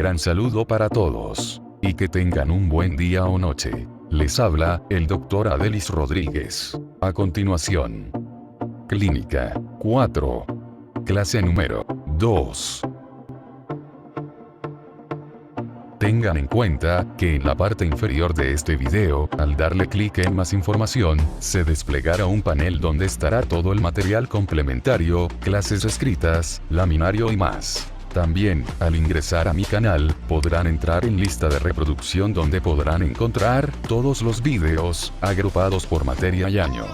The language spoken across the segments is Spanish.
gran saludo para todos. Y que tengan un buen día o noche. Les habla, el Dr. Adelis Rodríguez. A continuación. Clínica 4. Clase número 2. Tengan en cuenta, que en la parte inferior de este video, al darle clic en más información, se desplegará un panel donde estará todo el material complementario, clases escritas, laminario y más. También, al ingresar a mi canal, podrán entrar en lista de reproducción donde podrán encontrar todos los videos, agrupados por materia y año.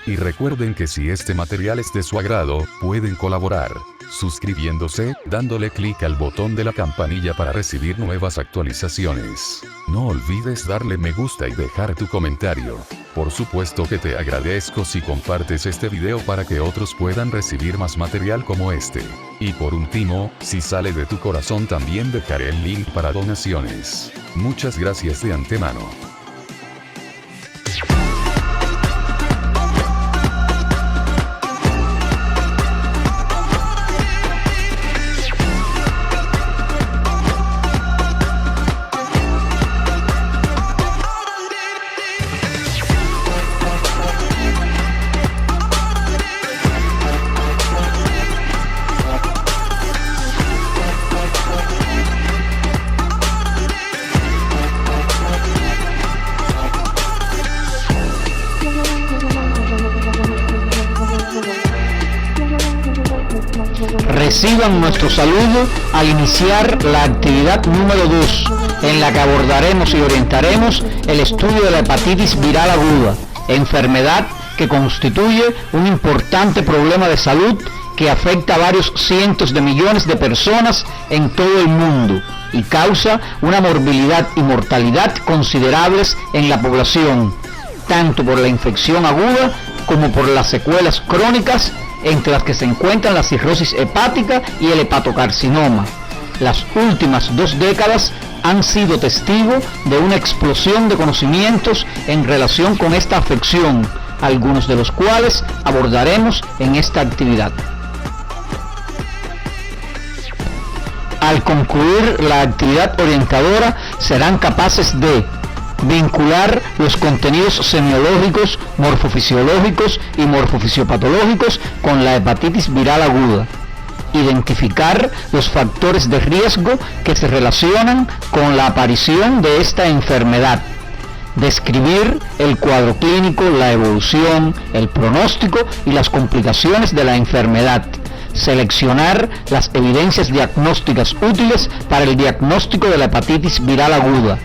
Y recuerden que si este material es de su agrado, pueden colaborar, suscribiéndose, dándole clic al botón de la campanilla para recibir nuevas actualizaciones. No olvides darle me gusta y dejar tu comentario. Por supuesto que te agradezco si compartes este video para que otros puedan recibir más material como este. Y por último, si sale de tu corazón también dejaré el link para donaciones. Muchas gracias de antemano. Reciban nuestro saludo al iniciar la actividad número 2, en la que abordaremos y orientaremos el estudio de la hepatitis viral aguda, enfermedad que constituye un importante problema de salud que afecta a varios cientos de millones de personas en todo el mundo y causa una morbilidad y mortalidad considerables en la población, tanto por la infección aguda como por las secuelas crónicas, entre las que se encuentran la cirrosis hepática y el hepatocarcinoma. Las últimas 2 décadas han sido testigo de una explosión de conocimientos en relación con esta afección, algunos de los cuales abordaremos en esta actividad. Al concluir la actividad orientadora, serán capaces de vincular los contenidos semiológicos, morfofisiológicos y morfofisiopatológicos con la hepatitis viral aguda, identificar los factores de riesgo que se relacionan con la aparición de esta enfermedad, describir el cuadro clínico, la evolución, el pronóstico y las complicaciones de la enfermedad, seleccionar las evidencias diagnósticas útiles para el diagnóstico de la hepatitis viral aguda,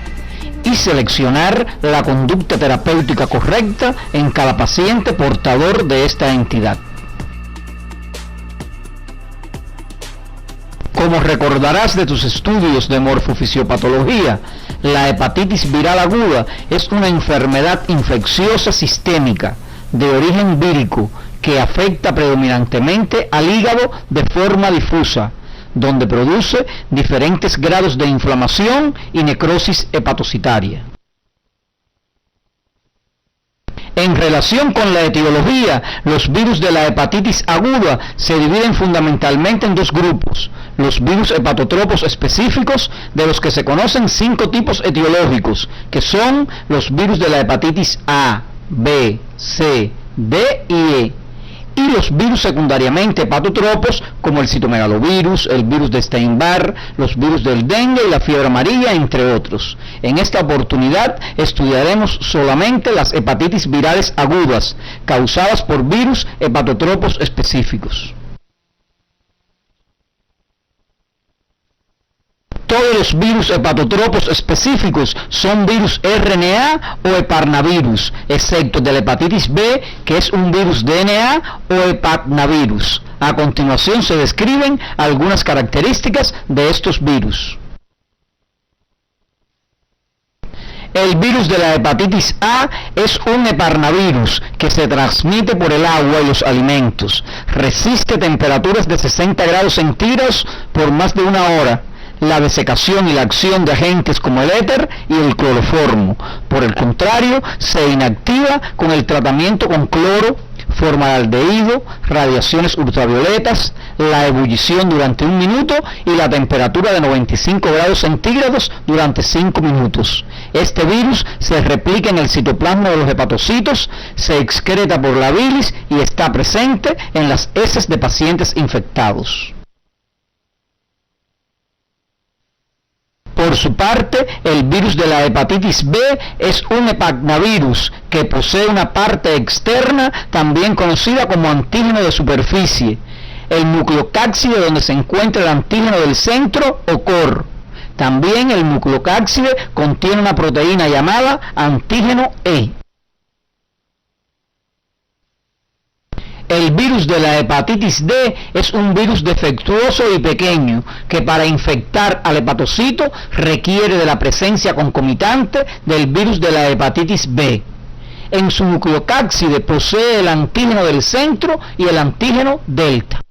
y seleccionar la conducta terapéutica correcta en cada paciente portador de esta entidad. Como recordarás de tus estudios de morfofisiopatología, la hepatitis viral aguda es una enfermedad infecciosa sistémica de origen vírico que afecta predominantemente al hígado de forma difusa, donde produce diferentes grados de inflamación y necrosis hepatocitaria. En relación con la etiología, los virus de la hepatitis aguda se dividen fundamentalmente en 2 grupos: los virus hepatotropos específicos, de los que se conocen 5 tipos etiológicos, que son los virus de la hepatitis A, B, C, D y E, y los virus secundariamente hepatotropos como el citomegalovirus, el virus de Epstein-Barr, los virus del dengue y la fiebre amarilla, entre otros. En esta oportunidad estudiaremos solamente las hepatitis virales agudas, causadas por virus hepatotropos específicos. Todos los virus hepatotropos específicos son virus RNA o heparnavirus, excepto de la hepatitis B, que es un virus DNA o hepatnavirus. A continuación se describen algunas características de estos virus. El virus de la hepatitis A es un heparnavirus que se transmite por el agua y los alimentos. Resiste temperaturas de 60 grados centígrados por más de 1 hora. La desecación y la acción de agentes como el éter y el cloroformo. Por el contrario, se inactiva con el tratamiento con cloro, formaldehído, radiaciones ultravioletas, la ebullición durante 1 minuto y la temperatura de 95 grados centígrados durante 5 minutos. Este virus se replica en el citoplasma de los hepatocitos, se excreta por la bilis y está presente en las heces de pacientes infectados. Por su parte, el virus de la hepatitis B es un hepagnavirus que posee una parte externa también conocida como antígeno de superficie, el nucleocápside donde se encuentra el antígeno del centro o core. También el nucleocápside contiene una proteína llamada antígeno E. El virus de la hepatitis D es un virus defectuoso y pequeño que para infectar al hepatocito requiere de la presencia concomitante del virus de la hepatitis B. En su nucleocápside posee el antígeno del centro y el antígeno delta.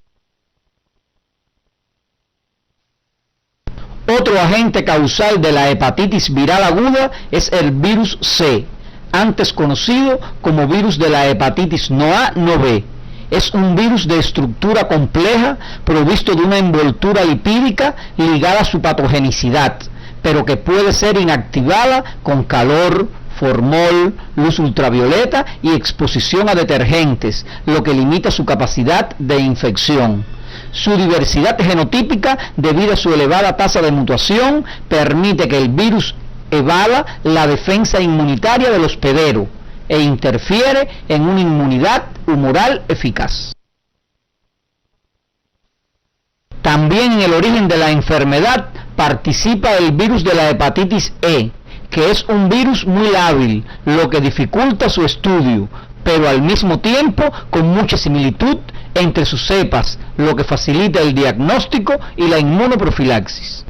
Otro agente causal de la hepatitis viral aguda es el virus C, antes conocido como virus de la hepatitis no A, no B. Es un virus de estructura compleja, provisto de una envoltura lipídica ligada a su patogenicidad, pero que puede ser inactivada con calor, formol, luz ultravioleta y exposición a detergentes, lo que limita su capacidad de infección. Su diversidad genotípica, debido a su elevada tasa de mutación, permite que el virus evada la defensa inmunitaria del hospedero e interfiere en una inmunidad humoral eficaz. También en el origen de la enfermedad participa el virus de la hepatitis E, que es un virus muy lábil, lo que dificulta su estudio, pero al mismo tiempo con mucha similitud entre sus cepas, lo que facilita el diagnóstico y la inmunoprofilaxis.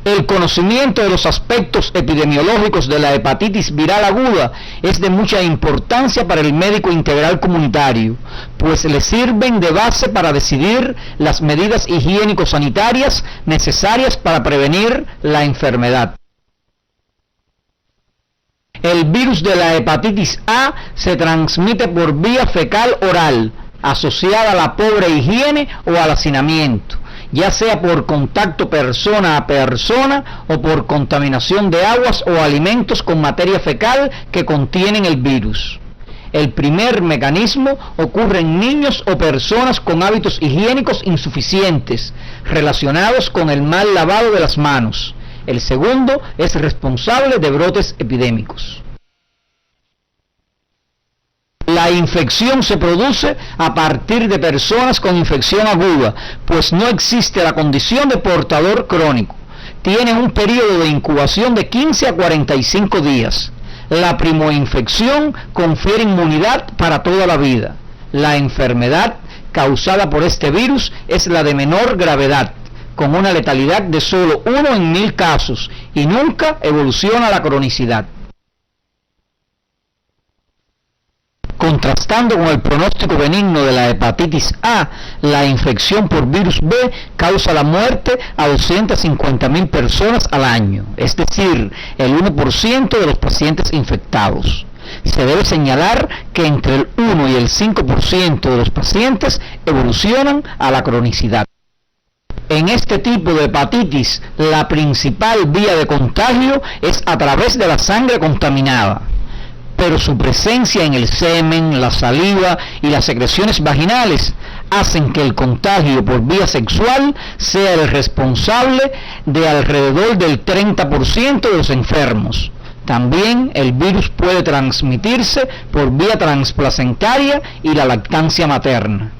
El conocimiento de los aspectos epidemiológicos de la hepatitis viral aguda es de mucha importancia para el médico integral comunitario, pues le sirven de base para decidir las medidas higiénico-sanitarias necesarias para prevenir la enfermedad. El virus de la hepatitis A se transmite por vía fecal oral, asociada a la pobre higiene o al hacinamiento, ya sea por contacto persona a persona o por contaminación de aguas o alimentos con materia fecal que contienen el virus. El primer mecanismo ocurre en niños o personas con hábitos higiénicos insuficientes, relacionados con el mal lavado de las manos. El segundo es responsable de brotes epidémicos. La infección se produce a partir de personas con infección aguda, pues no existe la condición de portador crónico. Tiene un periodo de incubación de 15 a 45 días. La primoinfección confiere inmunidad para toda la vida. La enfermedad causada por este virus es la de menor gravedad, con una letalidad de solo 1 en 1000 casos, y nunca evoluciona a la cronicidad. Contrastando con el pronóstico benigno de la hepatitis A, la infección por virus B causa la muerte a 250.000 personas al año, es decir, el 1% de los pacientes infectados. Se debe señalar que entre el 1 y el 5% de los pacientes evolucionan a la cronicidad. En este tipo de hepatitis, la principal vía de contagio es a través de la sangre contaminada, pero su presencia en el semen, la saliva y las secreciones vaginales hacen que el contagio por vía sexual sea el responsable de alrededor del 30% de los enfermos. También el virus puede transmitirse por vía transplacentaria y la lactancia materna.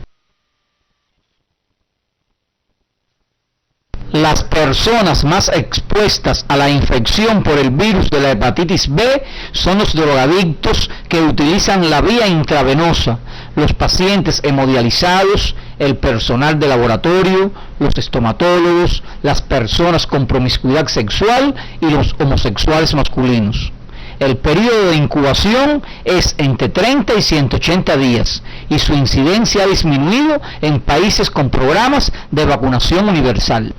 Las personas más expuestas a la infección por el virus de la hepatitis B son los drogadictos que utilizan la vía intravenosa, los pacientes hemodializados, el personal de laboratorio, los estomatólogos, las personas con promiscuidad sexual y los homosexuales masculinos. El periodo de incubación es entre 30 y 180 días y su incidencia ha disminuido en países con programas de vacunación universal.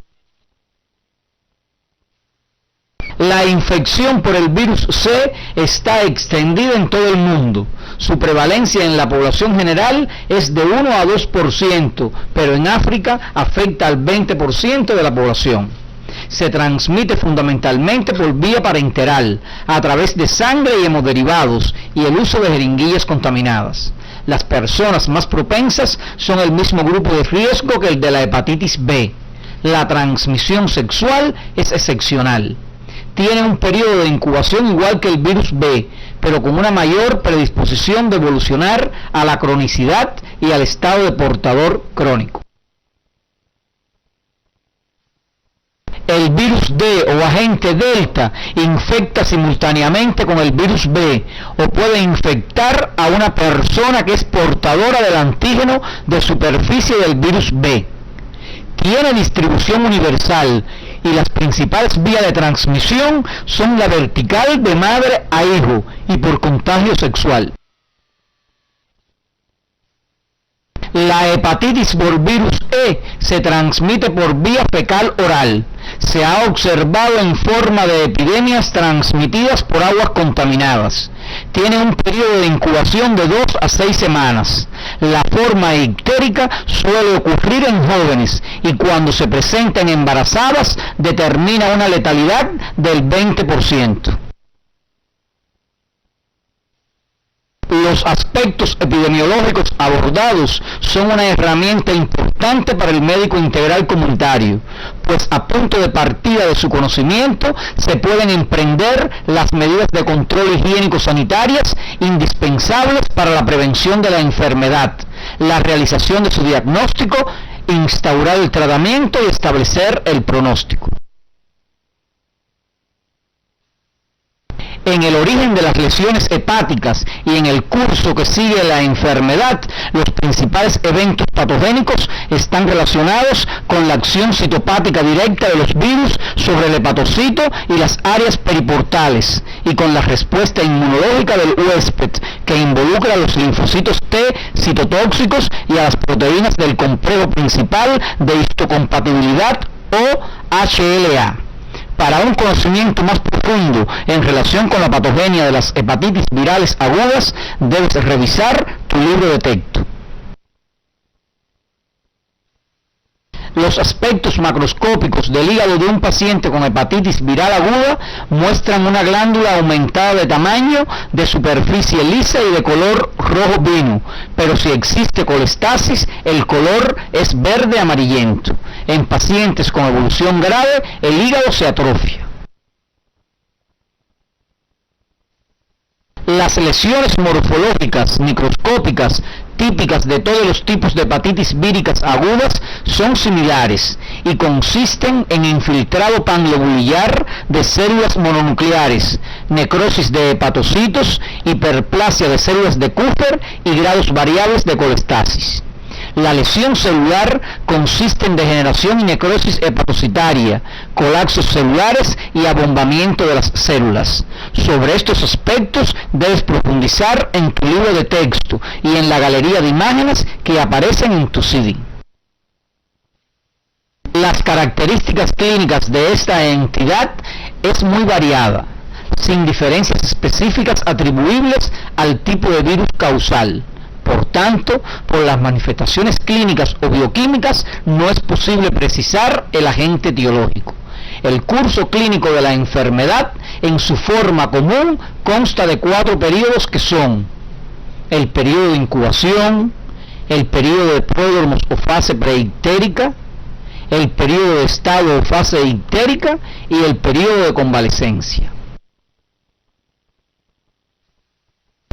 La infección por el virus C está extendida en todo el mundo. Su prevalencia en la población general es de 1 a 2%, pero en África afecta al 20% de la población. Se transmite fundamentalmente por vía parenteral, a través de sangre y hemoderivados y el uso de jeringuillas contaminadas. Las personas más propensas son el mismo grupo de riesgo que el de la hepatitis B. La transmisión sexual es excepcional. Tiene un periodo de incubación igual que el virus B, pero con una mayor predisposición de evolucionar a la cronicidad y al estado de portador crónico. El virus D o agente delta infecta simultáneamente con el virus B o puede infectar a una persona que es portadora del antígeno de superficie del virus B. Tiene distribución universal y las principales vías de transmisión son la vertical de madre a hijo y por contagio sexual. La hepatitis por virus E se transmite por vía fecal oral. Se ha observado en forma de epidemias transmitidas por aguas contaminadas. Tiene un periodo de incubación de 2 a 6 semanas. La forma ictérica suele ocurrir en jóvenes y cuando se presenta en embarazadas determina una letalidad del 20%. Los aspectos epidemiológicos abordados son una herramienta importante para el médico integral comunitario, pues a punto de partida de su conocimiento se pueden emprender las medidas de control higiénico-sanitarias indispensables para la prevención de la enfermedad, la realización de su diagnóstico, instaurar el tratamiento y establecer el pronóstico. En el origen de las lesiones hepáticas y en el curso que sigue la enfermedad, los principales eventos patogénicos están relacionados con la acción citopática directa de los virus sobre el hepatocito y las áreas periportales, y con la respuesta inmunológica del huésped, que involucra a los linfocitos T citotóxicos y a las proteínas del complejo principal de histocompatibilidad o HLA. Para un conocimiento más profundo en relación con la patogenia de las hepatitis virales agudas, debes revisar tu libro de texto. Los aspectos macroscópicos del hígado de un paciente con hepatitis viral aguda muestran una glándula aumentada de tamaño, de superficie lisa y de color rojo vino, pero si existe colestasis, el color es verde amarillento. En pacientes con evolución grave, el hígado se atrofia. Las lesiones morfológicas microscópicas típicas de todos los tipos de hepatitis víricas agudas son similares y consisten en infiltrado panglobulillar de células mononucleares, necrosis de hepatocitos, hiperplasia de células de Kupffer y grados variables de colestasis. La lesión celular consiste en degeneración y necrosis hepatocitaria, colapsos celulares y abombamiento de las células. Sobre estos aspectos debes profundizar en tu libro de texto y en la galería de imágenes que aparecen en tu CD. Las características clínicas de esta entidad es muy variada, sin diferencias específicas atribuibles al tipo de virus causal. Por tanto, por las manifestaciones clínicas o bioquímicas no es posible precisar el agente etiológico. El curso clínico de la enfermedad, en su forma común, consta de 4 periodos que son el periodo de incubación, el periodo de pródromos o fase preictérica, el periodo de estado o fase ictérica y el periodo de convalecencia.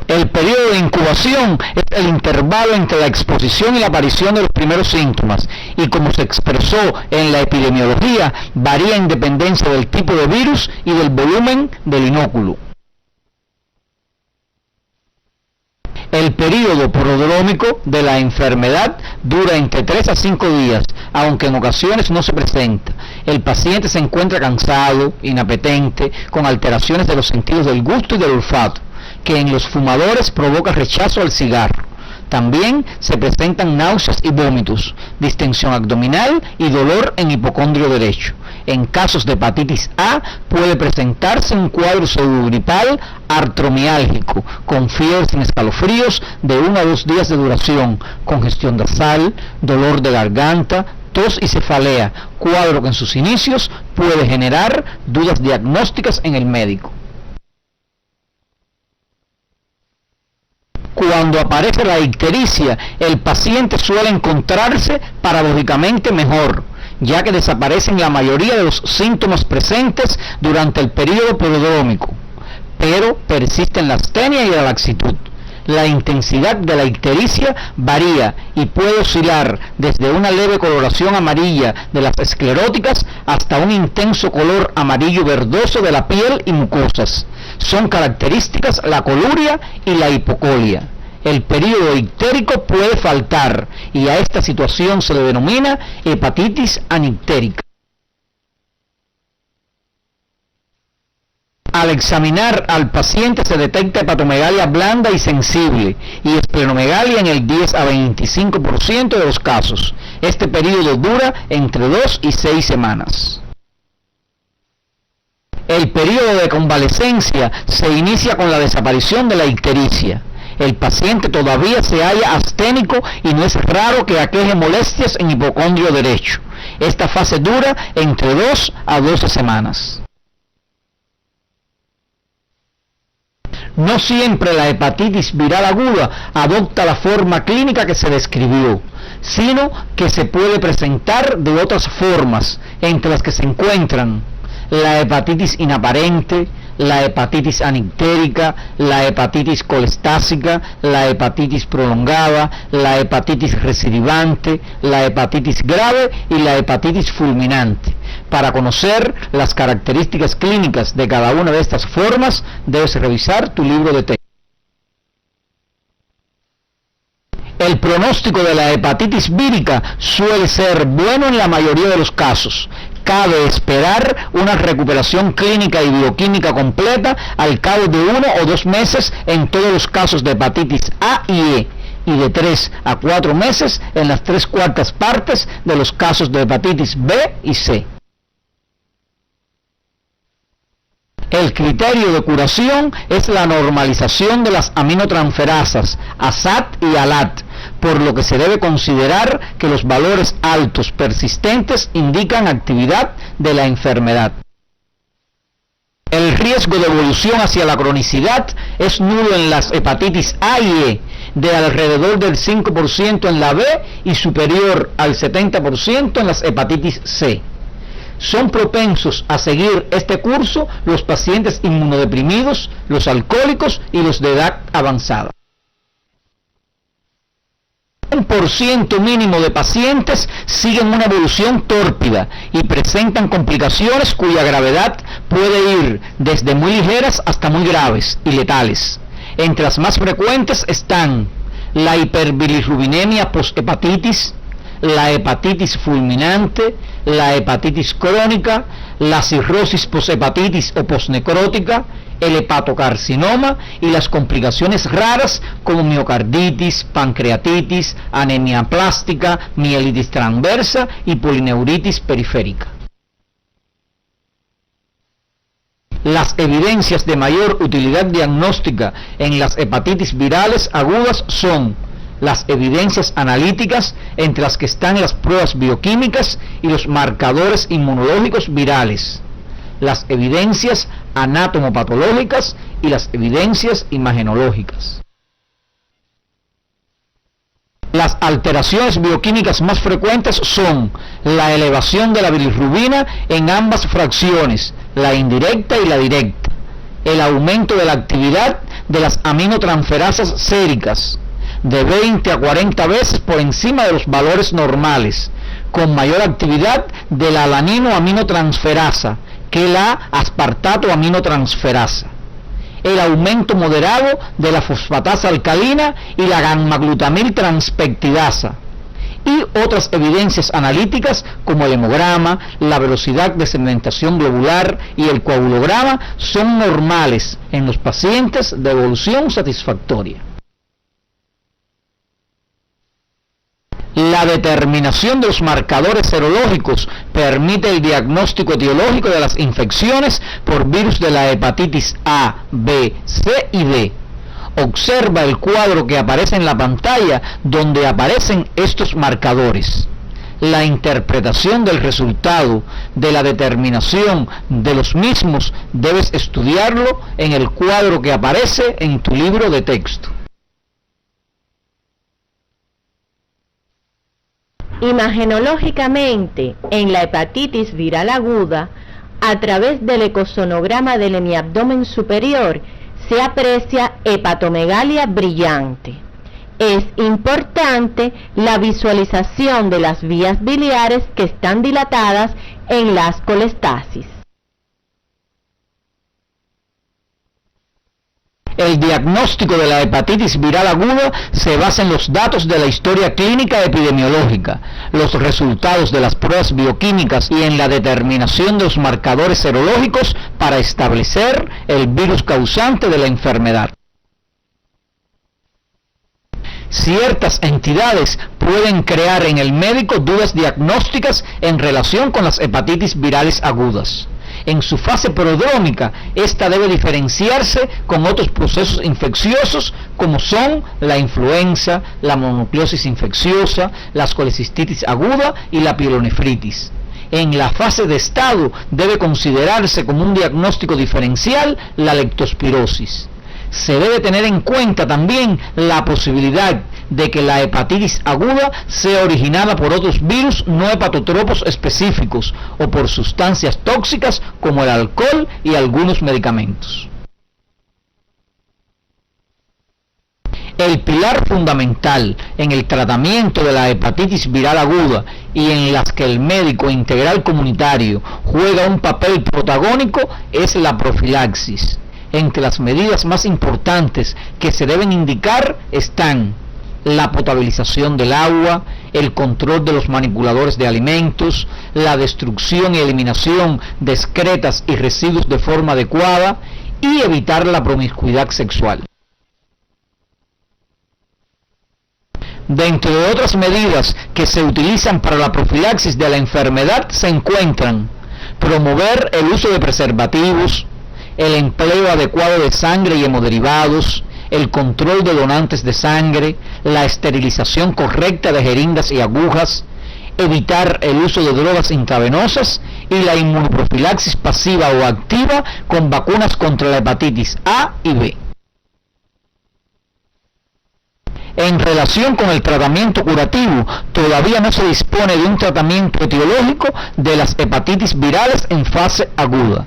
El periodo de incubación es el intervalo entre la exposición y la aparición de los primeros síntomas y, como se expresó en la epidemiología, varía en dependencia del tipo de virus y del volumen del inóculo. El periodo prodrómico de la enfermedad dura entre 3 a 5 días, aunque en ocasiones no se presenta. El paciente se encuentra cansado, inapetente, con alteraciones de los sentidos del gusto y del olfato, que en los fumadores provoca rechazo al cigarro. También se presentan náuseas y vómitos, distensión abdominal y dolor en hipocondrio derecho. En casos de hepatitis A puede presentarse un cuadro pseudogripal artromiálgico, con fiebre sin escalofríos de 1 a 2 días de duración, congestión nasal, dolor de garganta, tos y cefalea, cuadro que en sus inicios puede generar dudas diagnósticas en el médico. Cuando aparece la ictericia, el paciente suele encontrarse paradójicamente mejor, ya que desaparecen la mayoría de los síntomas presentes durante el periodo prodrómico, pero persisten la astenia y la laxitud. La intensidad de la ictericia varía y puede oscilar desde una leve coloración amarilla de las escleróticas hasta un intenso color amarillo verdoso de la piel y mucosas. Son características la coluria y la hipocolia. El período ictérico puede faltar y a esta situación se le denomina hepatitis anictérica. Al examinar al paciente se detecta hepatomegalia blanda y sensible y esplenomegalia en el 10 a 25% de los casos. Este periodo dura entre 2 y 6 semanas. El periodo de convalecencia se inicia con la desaparición de la ictericia. El paciente todavía se halla asténico y no es raro que aqueje molestias en hipocondrio derecho. Esta fase dura entre 2 a 12 semanas. No siempre la hepatitis viral aguda adopta la forma clínica que se describió, sino que se puede presentar de otras formas, entre las que se encuentran la hepatitis inaparente, la hepatitis anictérica, la hepatitis colestásica, la hepatitis prolongada, la hepatitis recidivante, la hepatitis grave y la hepatitis fulminante. Para conocer las características clínicas de cada una de estas formas, debes revisar tu libro de texto. El pronóstico de la hepatitis vírica suele ser bueno en la mayoría de los casos. Cabe esperar una recuperación clínica y bioquímica completa al cabo de 1 o 2 meses en todos los casos de hepatitis A y E, y de 3 a 4 meses en las 3/4 partes de los casos de hepatitis B y C. El criterio de curación es la normalización de las aminotransferasas ASAT y ALAT, por lo que se debe considerar que los valores altos persistentes indican actividad de la enfermedad. El riesgo de evolución hacia la cronicidad es nulo en las hepatitis A y E, de alrededor del 5% en la B y superior al 70% en las hepatitis C. Son propensos a seguir este curso los pacientes inmunodeprimidos, los alcohólicos y los de edad avanzada. Un % mínimo de pacientes siguen una evolución tórpida y presentan complicaciones cuya gravedad puede ir desde muy ligeras hasta muy graves y letales. Entre las más frecuentes están la hiperbilirrubinemia posthepatitis, la hepatitis fulminante, la hepatitis crónica, la cirrosis poshepatitis o posnecrótica, el hepatocarcinoma y las complicaciones raras como miocarditis, pancreatitis, anemia plástica, mielitis transversa y polineuritis periférica. Las evidencias de mayor utilidad diagnóstica en las hepatitis virales agudas son las evidencias analíticas, entre las que están las pruebas bioquímicas y los marcadores inmunológicos virales, las evidencias anatomopatológicas y las evidencias imagenológicas. Las alteraciones bioquímicas más frecuentes son la elevación de la bilirrubina en ambas fracciones, la indirecta y la directa, el aumento de la actividad de las aminotransferasas séricas, de 20 a 40 veces por encima de los valores normales, con mayor actividad de la alanino-aminotransferasa que la aspartato-aminotransferasa, el aumento moderado de la fosfatasa alcalina y la gamma-glutamil transpeptidasa, y otras evidencias analíticas como el hemograma, la velocidad de sedimentación globular y el coagulograma son normales en los pacientes de evolución satisfactoria. La La determinación de los marcadores serológicos permite el diagnóstico etiológico de las infecciones por virus de la hepatitis A, B, C y D. Observa el cuadro que aparece en la pantalla donde aparecen estos marcadores. La interpretación del resultado de la determinación de los mismos debes estudiarlo en el cuadro que aparece en tu libro de texto. Imagenológicamente, en la hepatitis viral aguda, a través del ecosonograma del hemiabdomen superior, se aprecia hepatomegalia brillante. Es importante la visualización de las vías biliares que están dilatadas en las colestasis. El diagnóstico de la hepatitis viral aguda se basa en los datos de la historia clínica epidemiológica, los resultados de las pruebas bioquímicas y en la determinación de los marcadores serológicos para establecer el virus causante de la enfermedad. Ciertas entidades pueden crear en el médico dudas diagnósticas en relación con las hepatitis virales agudas. En su fase prodrómica, esta debe diferenciarse con otros procesos infecciosos como son la influenza, la mononucleosis infecciosa, la colecistitis aguda y la pielonefritis. En la fase de estado debe considerarse como un diagnóstico diferencial la leptospirosis. Se debe tener en cuenta también la posibilidad de que la hepatitis aguda sea originada por otros virus no hepatotropos específicos o por sustancias tóxicas como el alcohol y algunos medicamentos. El pilar fundamental en el tratamiento de la hepatitis viral aguda y en las que el médico integral comunitario juega un papel protagónico es la profilaxis. Entre las medidas más importantes que se deben indicar están la potabilización del agua, el control de los manipuladores de alimentos, la destrucción y eliminación de excretas y residuos de forma adecuada y evitar la promiscuidad sexual. Dentro de otras medidas que se utilizan para la profilaxis de la enfermedad se encuentran promover el uso de preservativos, el empleo adecuado de sangre y hemoderivados, el control de donantes de sangre, la esterilización correcta de jeringas y agujas, evitar el uso de drogas intravenosas y la inmunoprofilaxis pasiva o activa con vacunas contra la hepatitis A y B. En relación con el tratamiento curativo, todavía no se dispone de un tratamiento etiológico de las hepatitis virales en fase aguda.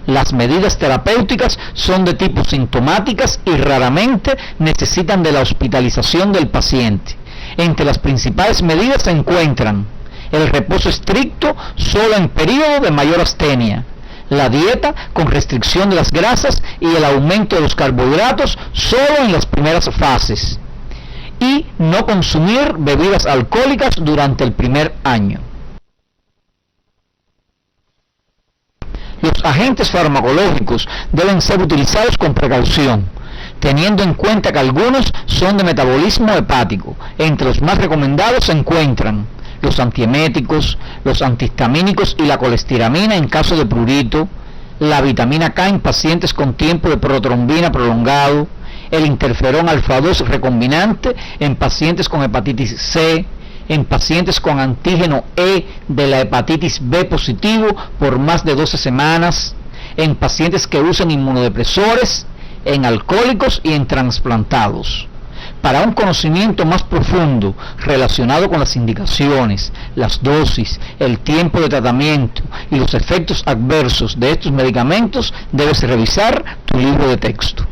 Las medidas terapéuticas son de tipo sintomáticas y raramente necesitan de la hospitalización del paciente. Entre las principales medidas se encuentran el reposo estricto solo en periodo de mayor astenia, la dieta con restricción de las grasas y el aumento de los carbohidratos solo en las primeras fases, y no consumir bebidas alcohólicas durante el primer año. Los agentes farmacológicos deben ser utilizados con precaución, teniendo en cuenta que algunos son de metabolismo hepático. Entre los más recomendados se encuentran los antieméticos, los antihistamínicos y la colestiramina en caso de prurito, la vitamina K en pacientes con tiempo de protrombina prolongado, el interferón alfa-2 recombinante en pacientes con hepatitis C, en pacientes con antígeno E de la hepatitis B positivo por más de 12 semanas, en pacientes que usan inmunodepresores, en alcohólicos y en trasplantados. Para un conocimiento más profundo relacionado con las indicaciones, las dosis, el tiempo de tratamiento y los efectos adversos de estos medicamentos, debes revisar tu libro de texto.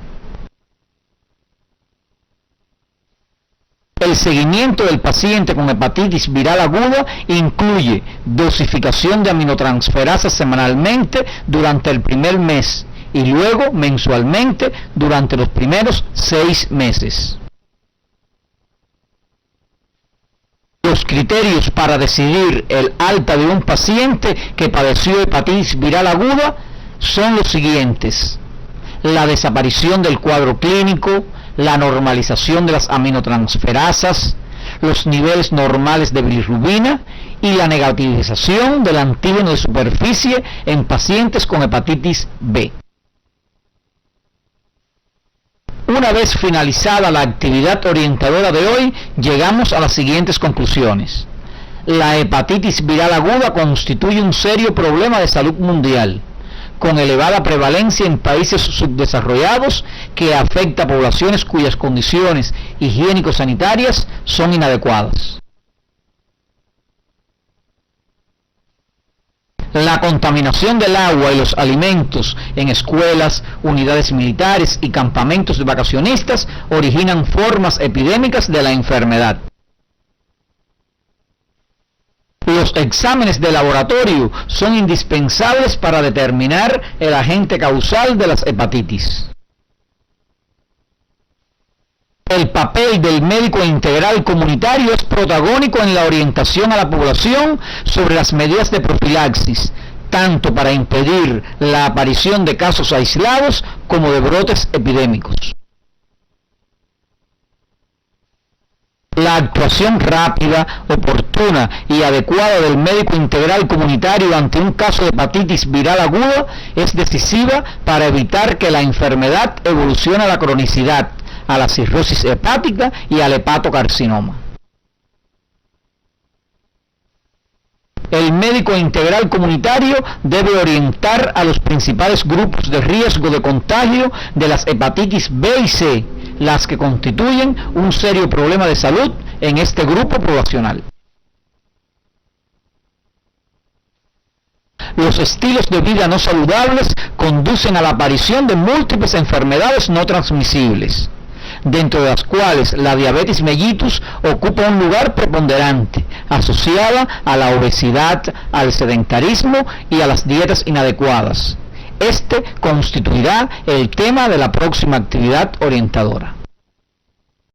El seguimiento del paciente con hepatitis viral aguda incluye dosificación de aminotransferasas semanalmente durante el primer mes y luego mensualmente durante los primeros 6 meses. Los criterios para decidir el alta de un paciente que padeció hepatitis viral aguda son los siguientes: la desaparición del cuadro clínico, la normalización de las aminotransferasas, los niveles normales de bilirrubina y la negativización del antígeno de superficie en pacientes con hepatitis B. Una vez finalizada la actividad orientadora de hoy, llegamos a las siguientes conclusiones. La hepatitis viral aguda constituye un serio problema de salud mundial, con elevada prevalencia en países subdesarrollados, que afecta a poblaciones cuyas condiciones higiénico-sanitarias son inadecuadas. La contaminación del agua y los alimentos en escuelas, unidades militares y campamentos de vacacionistas originan formas epidémicas de la enfermedad. Los exámenes de laboratorio son indispensables para determinar el agente causal de las hepatitis. El papel del médico integral comunitario es protagónico en la orientación a la población sobre las medidas de profilaxis, tanto para impedir la aparición de casos aislados como de brotes epidémicos. La actuación rápida, oportuna y adecuada del médico integral comunitario ante un caso de hepatitis viral aguda es decisiva para evitar que la enfermedad evolucione a la cronicidad, a la cirrosis hepática y al hepatocarcinoma. El médico integral comunitario debe orientar a los principales grupos de riesgo de contagio de las hepatitis B y C, las que constituyen un serio problema de salud en este grupo poblacional. Los estilos de vida no saludables conducen a la aparición de múltiples enfermedades no transmisibles, dentro de las cuales la diabetes mellitus ocupa un lugar preponderante, asociada a la obesidad, al sedentarismo y a las dietas inadecuadas. Este constituirá el tema de la próxima actividad orientadora.